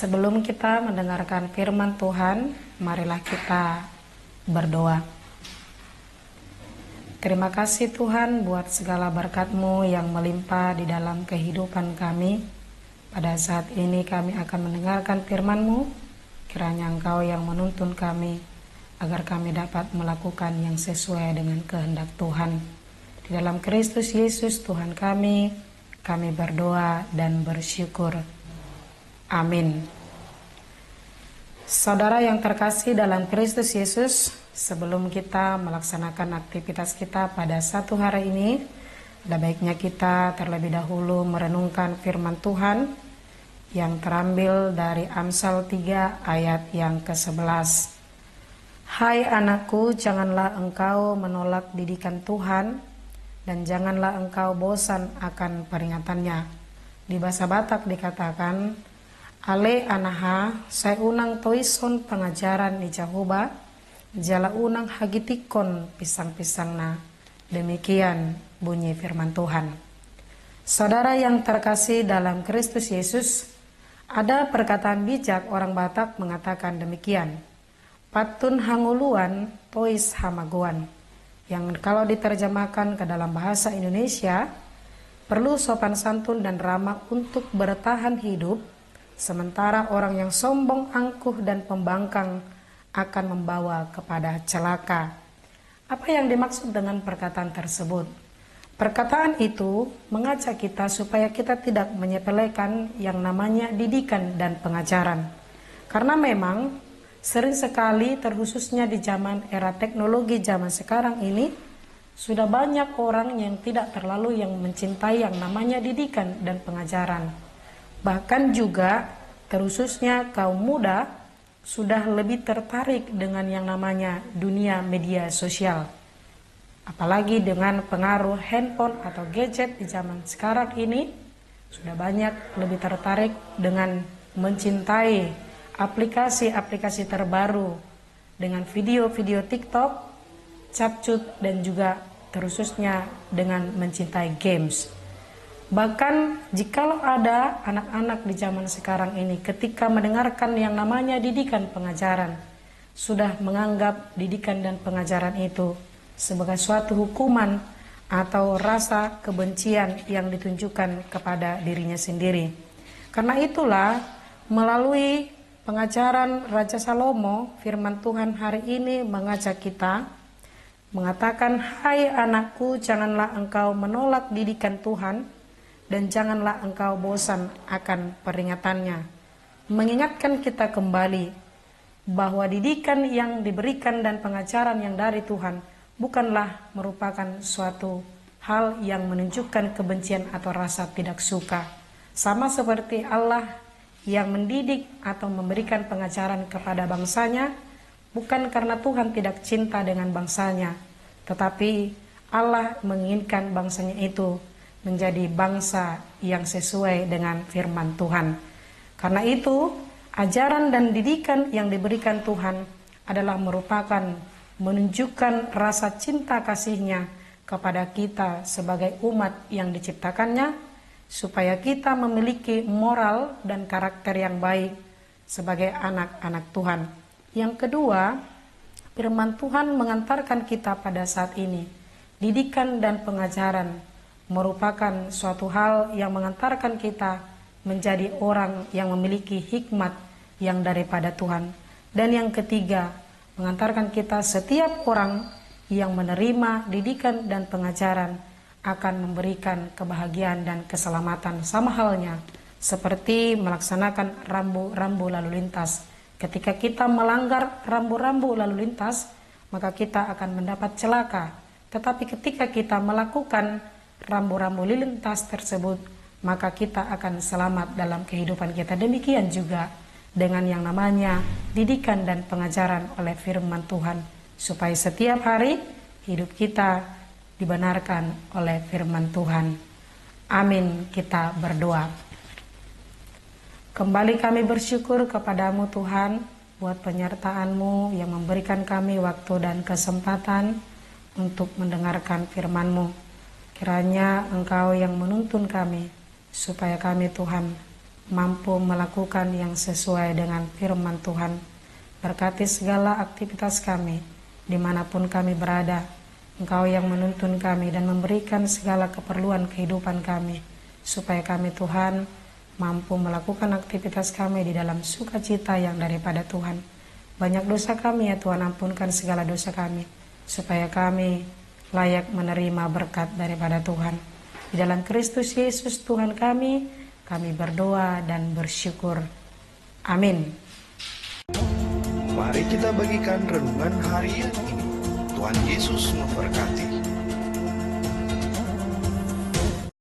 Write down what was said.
Sebelum kita mendengarkan firman Tuhan, marilah kita berdoa. Terima kasih Tuhan buat segala berkat-Mu yang melimpah di dalam kehidupan kami. Pada saat ini kami akan mendengarkan firman-Mu. Kiranya Engkau yang menuntun kami, agar kami dapat melakukan yang sesuai dengan kehendak Tuhan. Di dalam Kristus Yesus Tuhan kami berdoa dan bersyukur. Amin. Saudara yang terkasih dalam Kristus Yesus, sebelum kita melaksanakan aktivitas kita pada satu hari ini, ada baiknya kita terlebih dahulu merenungkan firman Tuhan yang terambil dari Amsal 3 ayat yang ke-11. Hai anakku, janganlah engkau menolak didikan Tuhan, dan janganlah engkau bosan akan peringatannya. Di bahasa Batak dikatakan, Ale anaha, saya unang toison pengajaran di Jahoba, jala unang hagitikon pisang-pisangna. Demikian bunyi firman Tuhan. Saudara yang terkasih dalam Kristus Yesus, ada perkataan bijak orang Batak mengatakan demikian. Patun hanguluan, tois hamaguan. Yang kalau diterjemahkan ke dalam bahasa Indonesia, perlu sopan santun dan ramah untuk bertahan hidup, sementara orang yang sombong, angkuh, dan pembangkang akan membawa kepada celaka. Apa yang dimaksud dengan perkataan tersebut? Perkataan itu mengajak kita supaya kita tidak menyepelekan yang namanya didikan dan pengajaran. Karena memang sering sekali, terkhususnya di zaman era teknologi zaman sekarang ini, sudah banyak orang yang tidak terlalu yang mencintai yang namanya didikan dan pengajaran. Bahkan juga terkhususnya kaum muda sudah lebih tertarik dengan yang namanya dunia media sosial. Apalagi dengan pengaruh handphone atau gadget di zaman sekarang ini, sudah banyak lebih tertarik dengan mencintai aplikasi-aplikasi terbaru dengan video-video TikTok, capcut, dan juga terkhususnya dengan mencintai games. Bahkan jikalau ada anak-anak di zaman sekarang ini ketika mendengarkan yang namanya didikan pengajaran, sudah menganggap didikan dan pengajaran itu sebagai suatu hukuman atau rasa kebencian yang ditunjukkan kepada dirinya sendiri. Karena itulah melalui pengajaran Raja Salomo, firman Tuhan hari ini mengajak kita, mengatakan, hai anakku, janganlah engkau menolak didikan Tuhan, dan janganlah engkau bosan akan peringatannya. Mengingatkan kita kembali bahwa didikan yang diberikan dan pengajaran yang dari Tuhan bukanlah merupakan suatu hal yang menunjukkan kebencian atau rasa tidak suka. Sama seperti Allah yang mendidik atau memberikan pengajaran kepada bangsanya, bukan karena Tuhan tidak cinta dengan bangsanya, tetapi Allah menginginkan bangsanya itu menjadi bangsa yang sesuai dengan firman Tuhan. Karena itu, ajaran dan didikan yang diberikan Tuhan adalah merupakan menunjukkan rasa cinta kasih-Nya kepada kita sebagai umat yang diciptakannya, supaya kita memiliki moral dan karakter yang baik sebagai anak-anak Tuhan. Yang kedua, firman Tuhan mengantarkan kita pada saat ini, didikan dan pengajaran merupakan suatu hal yang mengantarkan kita menjadi orang yang memiliki hikmat yang daripada Tuhan. Dan yang ketiga, mengantarkan kita setiap orang yang menerima didikan dan pengajaran akan memberikan kebahagiaan dan keselamatan, sama halnya seperti melaksanakan rambu-rambu lalu lintas. Ketika kita melanggar rambu-rambu lalu lintas, maka kita akan mendapat celaka. Tetapi ketika kita melakukan rambu-rambu lalu lintas tersebut, maka kita akan selamat dalam kehidupan kita. Demikian juga dengan yang namanya didikan dan pengajaran oleh firman Tuhan, supaya setiap hari hidup kita dibenarkan oleh firman Tuhan. Amin, kita berdoa. Kembali kami bersyukur kepadamu Tuhan, buat penyertaan-Mu yang memberikan kami waktu dan kesempatan untuk mendengarkan firman-Mu. Kiranya Engkau yang menuntun kami, supaya kami Tuhan mampu melakukan yang sesuai dengan firman Tuhan. Berkati segala aktivitas kami, dimanapun kami berada. Engkau yang menuntun kami dan memberikan segala keperluan kehidupan kami, supaya kami Tuhan mampu melakukan aktivitas kami di dalam sukacita yang daripada Tuhan. Banyak dosa kami ya Tuhan, ampunkan segala dosa kami, supaya kami layak menerima berkat daripada Tuhan. Di dalam Kristus Yesus Tuhan kami berdoa dan bersyukur. Amin. Mari kita bagikan renungan harian ini. Tuhan Yesus memberkati.